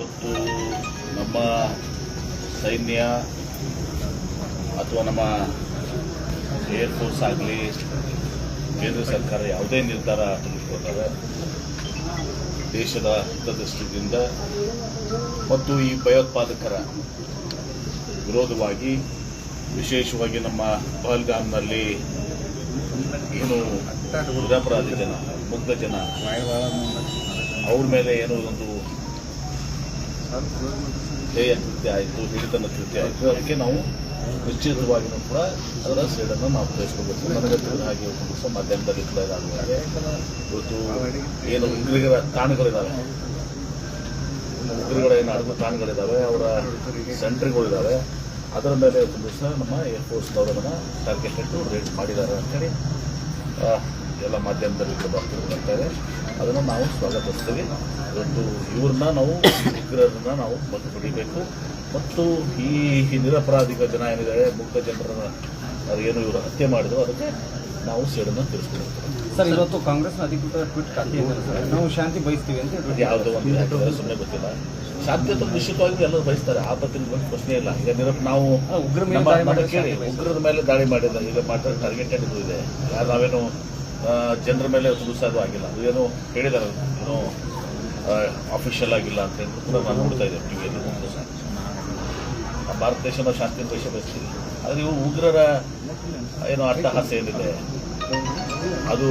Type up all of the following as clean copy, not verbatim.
ಇವತ್ತು ನಮ್ಮ ಸೈನ್ಯ ಅಥವಾ ನಮ್ಮ ಏರ್ಫೋರ್ಸ್ ಆಗಲಿ ಕೇಂದ್ರ ಸರ್ಕಾರ ಯಾವುದೇ ನಿರ್ಧಾರ ತೆಗೆದುಕೊಂಡರೆ ದೇಶದ ಹಿತದೃಷ್ಟಿಯಿಂದ ಮತ್ತು ಈ ಭಯೋತ್ಪಾದಕರ ವಿರೋಧವಾಗಿ ವಿಶೇಷವಾಗಿ ನಮ್ಮ ಪಹಲ್ಗಾಮ್ನಲ್ಲಿ ಏನು ನಿರಪರಾಧಿ ಜನ ಮುಗ್ಧ ಜನ ಅವ್ರ ಮೇಲೆ ಏನೋ ಒಂದು ಹೇಯ ಕೃತ್ಯ ಆಯಿತು, ಹಿಡಿತನ ಕೃತ್ಯ ಆಯಿತು. ಅದಕ್ಕೆ ನಾವು ನಿಶ್ಚಿತವಾಗಿಯೂ ಕೂಡ ಅದರ ಸೇಡನ್ನು ನಾವು ತೋರಿಸ್ಕೋಬೇಕು. ನನಗೆ ತಿಳಿದ ಹಾಗೆ ಒಂದು ದಿವಸ ಮಧ್ಯಾಹ್ನದಲ್ಲಿ ಕೂಡ ಇದಾಗುವಾಗ ಇವತ್ತು ಏನು ಉಗ್ರರ ತಾಣಗಳಿದ್ದಾವೆ, ಉಗ್ರಗಳ ಏನು ಅಡುಗೆ ತಾಣಗಳಿದ್ದಾವೆ, ಅವರ ಸೆಂಟ್ರ್ಗಳಿದ್ದಾವೆ, ಅದರ ಮೇಲೆ ಒಂದು ದಿವಸ ನಮ್ಮ ಏರ್ಫೋರ್ಸ್ನವರನ್ನು ಟಾರ್ಗೆಟ್ ಇಟ್ಟು ರೇಡ್ ಮಾಡಿದ್ದಾರೆ ಅಂತೇಳಿ ಎಲ್ಲ ಮಾಧ್ಯಮದಲ್ಲಿ ಬರ್ತಾ ಇದೆ. ಅದನ್ನು ನಾವು ಸ್ವಾಗತಿಸ್ತೀವಿ. ಇವತ್ತು ಇವ್ರನ್ನ ನಾವು ಉಗ್ರರನ್ನ ನಾವು ಬಂದು ಹಿಡಿಬೇಕು ಮತ್ತು ಈ ನಿರಪರಾಧಿಕ ಜನ ಏನಿದ್ದಾರೆ, ಮುಗ್ಧ ಜನರನ್ನ ಏನು ಇವರು ಹತ್ಯೆ ಮಾಡಿದ್ರು ಅದಕ್ಕೆ ನಾವು ಸೇಡನ್ನು ತಿಳಿಸ್ಕೊಳ್ತೀವಿ. ಸರ್, ಇವತ್ತು ಕಾಂಗ್ರೆಸ್ನ ಅಧಿಕೃತ ಟ್ವೀಟ್ ಖಾತೆ ಸರ್, ನಾವು ಶಾಂತಿ ಬಯಸ್ತೀವಿ ಅಂತ ಯಾವುದೋ ಒಂದು ಹಾಕಿದ್ದಾರೆ, ಸುಮ್ಮನೆ ಗೊತ್ತಿಲ್ಲ. ಶಾಂತಿ ಅಂತ ನಿಶ್ಚಿತವಾಗಿ ಎಲ್ಲರೂ ಬಯಸ್ತಾರೆ, ಆ ಬಗ್ಗೆ ಪ್ರಶ್ನೆ ಇಲ್ಲ. ಈಗ ನಾವು ಉಗ್ರರ ಮೇಲೆ ದಾಳಿ ಮಾಡಿಲ್ಲ, ಈಗ ಮಾತ್ರ ಟಾರ್ಗೆಟೆಡ್ ಇದೆ. ಯಾರು ನಾವೇನು ಜನರ ಮೇಲೆ ಅದು ಆಗಿಲ್ಲ, ಅದು ಏನೋ ಹೇಳಿದಾರೆ, ಏನೋ ಆಫಿಷಿಯಲ್ ಆಗಿಲ್ಲ ಅಂತ ಹೇಳಿ ಕೂಡ ನಾನು ನೋಡ್ತಾ ಇದ್ದೇನೆ ಟಿವಿಯಲ್ಲಿ. ಭಾರತ ದೇಶ ನಾವು ಶಾಂತಿ ಬಯಸ್ತೀವಿ. ಆದರೆ ಇವು ಉಗ್ರರ ಏನೋ ಅಟ್ಟಹಾಸ ಏನಿದೆ, ಅದು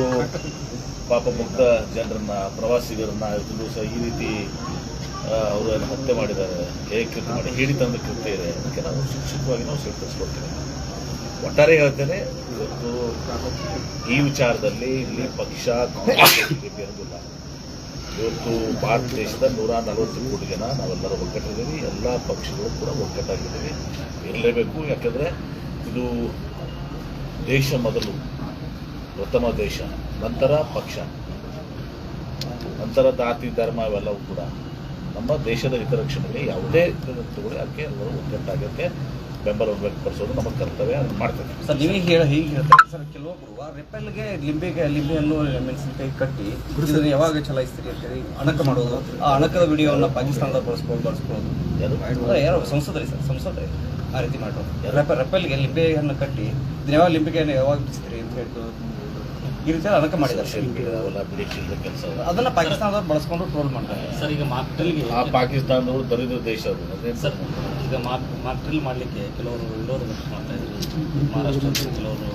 ಪಾಪ ಮುಗ್ಧ ಜನರನ್ನ, ಪ್ರವಾಸಿಗರನ್ನ ಇವತ್ತು ದಿವಸ ಈ ರೀತಿ ಅವರನ್ನು ಹತ್ಯೆ ಮಾಡಿದ್ದಾರೆ, ಕೃತ್ಯ ಮಾಡಿ ಹಿಡಿತಂದ ಕೃತ್ಯ ಇದೆ. ಅದಕ್ಕೆ ನಾವು ಶಿಕ್ಷಕವಾಗಿ ನಾವು ಸ್ವೀಕರಿಸ್ಕೊಳ್ತೇವೆ. ಒಟ್ಟಾರೆ ಹೇಳ್ತೇನೆ, ಇವತ್ತು ಈ ವಿಚಾರದಲ್ಲಿ ಇಲ್ಲಿ ಪಕ್ಷ ಬಿಜೆಪಿ ಅನ್ನೋದಿಲ್ಲ. ಇವತ್ತು ಭಾರತ ದೇಶದ 140 ಕೋಟಿ ಜನ ನಾವೆಲ್ಲರೂ ಒಗ್ಗಟ್ಟಿದ್ದೀವಿ. ಎಲ್ಲ ಪಕ್ಷಗಳು ಕೂಡ ಒಗ್ಗಟ್ಟಾಗಿದ್ದೀವಿ, ಇರಲೇಬೇಕು. ಯಾಕಂದರೆ ಇದು ದೇಶ ಮೊದಲು, ಪ್ರಥಮ ದೇಶ, ನಂತರ ಪಕ್ಷ, ನಂತರ ಜಾತಿ ಧರ್ಮ ಇವೆಲ್ಲವೂ ಕೂಡ ನಮ್ಮ ದೇಶದ ಹಿತರಕ್ಷಣೆಗೆ ಯಾವುದೇ ತಗೊಳ್ಳಿ ಅದಕ್ಕೆ ಎಲ್ಲರೂ ಒಗ್ಗಟ್ಟಾಗಕ್ಕೆ ಬೆಂಬಲ ವ್ಯಕ್ತಪಡಿಸೋದು ನಮ್ಮ ಕರ್ತವ್ಯ, ಅದನ್ನು ಮಾಡ್ತೇವೆ. ಸರ್, ನೀವೇ ಹೀಗೆ ಹೇಳ್ತಾರೆ ಸರ್, ಕೆಲವೊಬ್ಬರು ರೆಪೆಲ್ಗೆ ಲಿಂಬೆಯನ್ನು ಮೆಣಸಿನಕಾಯಿ ಕಟ್ಟಿ ಇದನ್ನು ಯಾವಾಗ ಚಲಾಯಿಸ್ತೀರಿ ಅಂತೇಳಿ ಅಣಕ ಮಾಡೋದು, ಆ ಅಣಕದ ವಿಡಿಯೋವನ್ನು ಪಾಕಿಸ್ತಾನದ ಬಳಸ್ಕೊಳ್ಳೋದು ಯಾರೋ ಸಂಸದರಿ ಸರ್, ಸಂಸದ ಆ ರೀತಿ ಮಾಡೋದು. ರೆಪೆಲ್ಗೆ ಲಿಂಬೆಯನ್ನು ಕಟ್ಟಿ ಇದನ್ನ ಯಾವಾಗ ಲಿಂಬೆಕಾಯನ್ನು ಯಾವಾಗ ಬಿಡಿಸ್ತೀರಿ ಅಂತ ಹೇಳ್ತು ಈ ರೀತಿ ಅಣಕ ಮಾಡಿದ್ದಾರೆ. ಕೆಲಸ ಅದನ್ನ ಪಾಕಿಸ್ತಾನದವ್ರು ಬಳಸ್ಕೊಂಡು ಟ್ರೋಲ್ ಮಾಡ್ತಾರೆ ಸರ್. ಈಗ ಮಾರ್ಕ್ಡ್ರಿಲ್ಗೆ ಆ ಪಾಕಿಸ್ತಾನದವರು ದರಿದ್ರ ದೇಶ ಅದು ಸರ್. ಈಗ ಮಾರ್ಕ್ಡ್ರಿಲ್ ಮಾಡಲಿಕ್ಕೆ ಕೆಲವರು ಎಲ್ಲರೂ ಮಾಡ್ತಾ ಇದ್ದಾರೆ, ಮಹಾರಾಷ್ಟ್ರದ ಕೆಲವರು.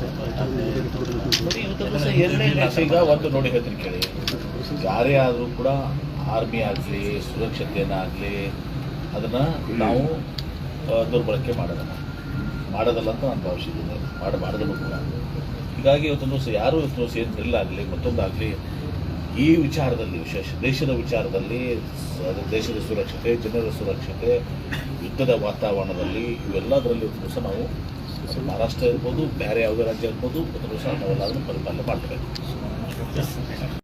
ಎರಡನೇ ದೇಶ ಈಗ ಒಂದು ನೋಡಿ ಹೇಳ್ತೀನಿ ಕೇಳಿ, ಯಾರೇ ಆದರೂ ಕೂಡ ಆರ್ಮಿ ಆಗಲಿ, ಸುರಕ್ಷತೆಯನ್ನಾಗಲಿ ಅದನ್ನು ನಾವು ದುರ್ಬಳಕೆ ಮಾಡೋದಲ್ಲ ಅಂತ ನಾನು ಭಾವಿಸಿದ್ದೀನಿ, ಮಾಡೋದನ್ನು ಕೂಡ. ಹೀಗಾಗಿ ಇವತ್ತೊಂದು ದಿವಸ ಯಾರು ಇವತ್ತು ದಿವಸ ಏನು ಡ್ರಿಲ್ ಆಗಲಿ ಮತ್ತೊಂದಾಗಲಿ ಈ ವಿಚಾರದಲ್ಲಿ, ವಿಶೇಷ ದೇಶದ ವಿಚಾರದಲ್ಲಿ, ದೇಶದ ಸುರಕ್ಷತೆ, ಜನರ ಸುರಕ್ಷತೆ, ಯುದ್ಧದ ವಾತಾವರಣದಲ್ಲಿ ಇವೆಲ್ಲದರಲ್ಲಿ ಇವತ್ತು ದಿವಸ ನಾವು ಮಹಾರಾಷ್ಟ್ರ ಇರ್ಬೋದು, ಬೇರೆ ಯಾವುದೇ ರಾಜ್ಯ ಇರ್ಬೋದು, ಇವತ್ತು ದಿವಸ ನಾವೆಲ್ಲದನ್ನು ಪರಿಪಾಲನೆ ಮಾಡ್ತೇವೆ.